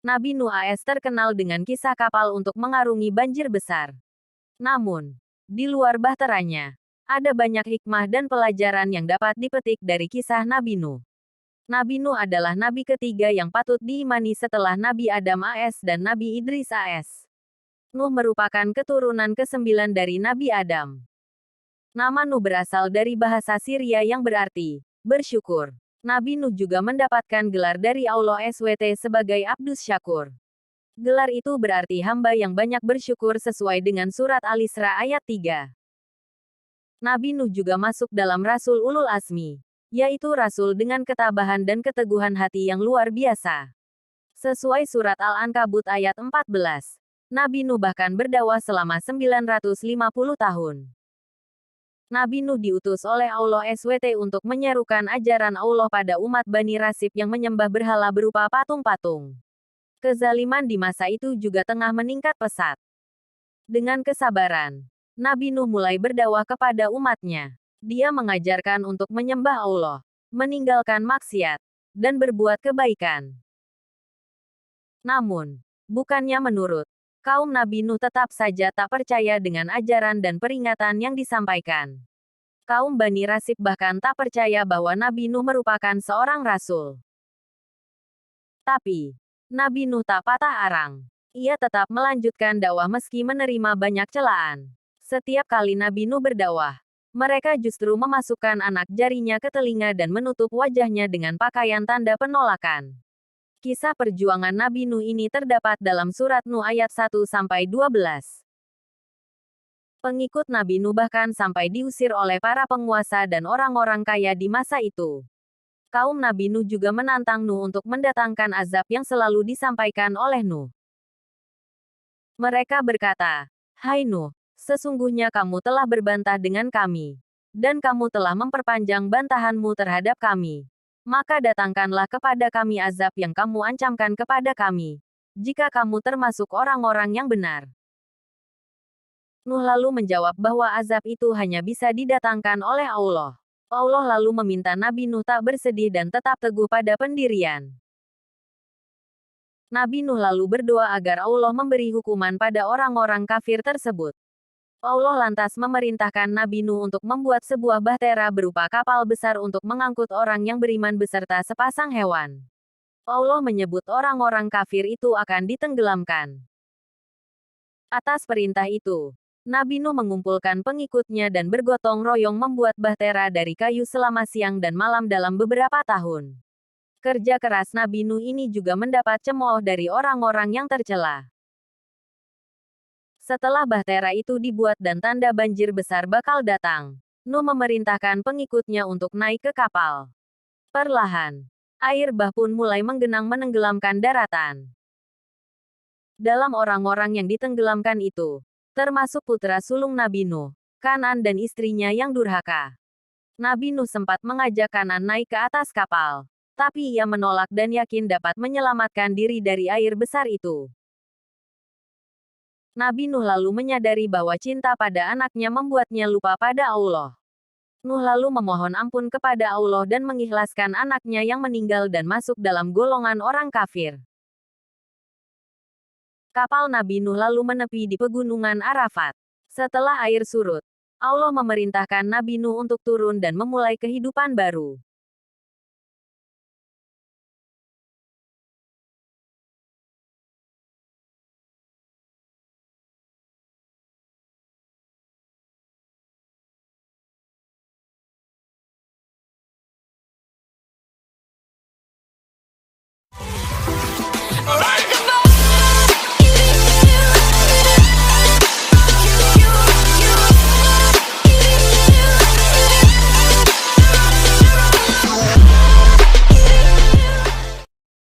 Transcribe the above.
Nabi Nuh AS terkenal dengan kisah kapal untuk mengarungi banjir besar. Namun, di luar bahteranya, ada banyak hikmah dan pelajaran yang dapat dipetik dari kisah Nabi Nuh. Nabi Nuh adalah nabi ketiga yang patut diimani setelah Nabi Adam AS dan Nabi Idris AS. Nuh merupakan keturunan ke-9 dari Nabi Adam. Nama Nuh berasal dari bahasa Syria yang berarti bersyukur. Nabi Nuh juga mendapatkan gelar dari Allah SWT sebagai Abdus Syakur. Gelar itu berarti hamba yang banyak bersyukur sesuai dengan surat Al-Isra ayat 3. Nabi Nuh juga masuk dalam Rasul Ulul Azmi, yaitu Rasul dengan ketabahan dan keteguhan hati yang luar biasa. Sesuai surat Al-Ankabut ayat 14, Nabi Nuh bahkan berdakwah selama 950 tahun. Nabi Nuh diutus oleh Allah SWT untuk menyerukan ajaran Allah pada umat Bani Rasib yang menyembah berhala berupa patung-patung. Kezaliman di masa itu juga tengah meningkat pesat. Dengan kesabaran, Nabi Nuh mulai berdakwah kepada umatnya. Dia mengajarkan untuk menyembah Allah, meninggalkan maksiat, dan berbuat kebaikan. Namun, bukannya menurut kaum Nabi Nuh tetap saja tak percaya dengan ajaran dan peringatan yang disampaikan. Kaum Bani Rasib bahkan tak percaya bahwa Nabi Nuh merupakan seorang rasul. Tapi, Nabi Nuh tak patah arang. Ia tetap melanjutkan dakwah meski menerima banyak celaan. Setiap kali Nabi Nuh berdakwah, mereka justru memasukkan anak jarinya ke telinga dan menutup wajahnya dengan pakaian tanda penolakan. Kisah perjuangan Nabi Nuh ini terdapat dalam surat Nuh ayat 1-12. Pengikut Nabi Nuh bahkan sampai diusir oleh para penguasa dan orang-orang kaya di masa itu. Kaum Nabi Nuh juga menantang Nuh untuk mendatangkan azab yang selalu disampaikan oleh Nuh. Mereka berkata, "Hai Nuh, sesungguhnya kamu telah berbantah dengan kami, dan kamu telah memperpanjang bantahanmu terhadap kami. Maka datangkanlah kepada kami azab yang kamu ancamkan kepada kami, jika kamu termasuk orang-orang yang benar." Nuh lalu menjawab bahwa azab itu hanya bisa didatangkan oleh Allah. Allah lalu meminta Nabi Nuh tak bersedih dan tetap teguh pada pendirian. Nabi Nuh lalu berdoa agar Allah memberi hukuman pada orang-orang kafir tersebut. Allah lantas memerintahkan Nabi Nuh untuk membuat sebuah bahtera berupa kapal besar untuk mengangkut orang yang beriman beserta sepasang hewan. Allah menyebut orang-orang kafir itu akan ditenggelamkan. Atas perintah itu, Nabi Nuh mengumpulkan pengikutnya dan bergotong royong membuat bahtera dari kayu selama siang dan malam dalam beberapa tahun. Kerja keras Nabi Nuh ini juga mendapat cemooh dari orang-orang yang tercela. Setelah bahtera itu dibuat dan tanda banjir besar bakal datang, Nuh memerintahkan pengikutnya untuk naik ke kapal. Perlahan, air bah pun mulai menggenang menenggelamkan daratan. Dalam orang-orang yang ditenggelamkan itu, termasuk putra sulung Nabi Nuh, Kanan dan istrinya yang durhaka. Nabi Nuh sempat mengajak Kanan naik ke atas kapal, tapi ia menolak dan yakin dapat menyelamatkan diri dari air besar itu. Nabi Nuh lalu menyadari bahwa cinta pada anaknya membuatnya lupa pada Allah. Nuh lalu memohon ampun kepada Allah dan mengikhlaskan anaknya yang meninggal dan masuk dalam golongan orang kafir. Kapal Nabi Nuh lalu menepi di pegunungan Arafat. Setelah air surut, Allah memerintahkan Nabi Nuh untuk turun dan memulai kehidupan baru.